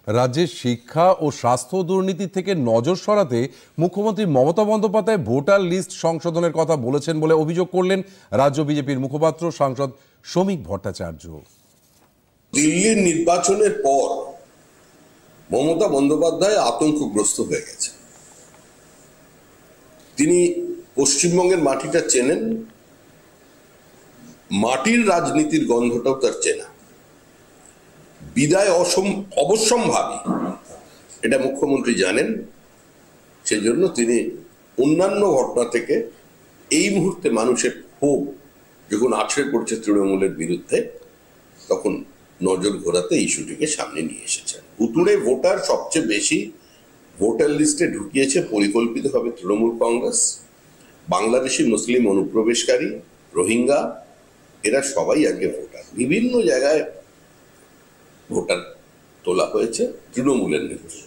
রাজ্যের শিক্ষা ও স্বাস্থ্য দুর্নীতি থেকে নজর সরাতে মুখ্যমন্ত্রী মমতা বন্দ্যোপাধ্যায় ভোটার লিস্ট সংশোধনের কথা বলেছেন বলে অভিযোগ করলেন রাজ্য বিজেপির মুখপাত্র সাংসদ শ্রমিক ভট্টাচার্য। দিল্লির নির্বাচনের পর মমতা বন্দ্যোপাধ্যায় আতঙ্কগ্রস্ত হয়ে গেছে। তিনি পশ্চিমবঙ্গের মাটিটা চেনেন, মাটির রাজনীতির গন্ধটাও তার চেনা। বিদায় অবশ্যম্ভাবী, এটা মুখ্যমন্ত্রী জানেন। সেজন্য তিনি অন্যান্য ঘটনা থেকে এই মুহূর্তে মানুষের ক্ষোভ যখন আছড়ে পড়ছে তৃণমূলের বিরুদ্ধে, তখন নজর ঘোরাতে ইস্যুটিকে সামনে নিয়ে এসেছেন। উতুড়ে ভোটার সবচেয়ে বেশি ভোটার লিস্টে ঢুকিয়েছে পরিকল্পিতভাবে তৃণমূল কংগ্রেস। বাংলাদেশি মুসলিম অনুপ্রবেশকারী, রোহিঙ্গা, এরা সবাই আগে ভোটার। বিভিন্ন জায়গায় ভোটার তোলা হয়েছে তৃণমূলের নেতৃত্বে।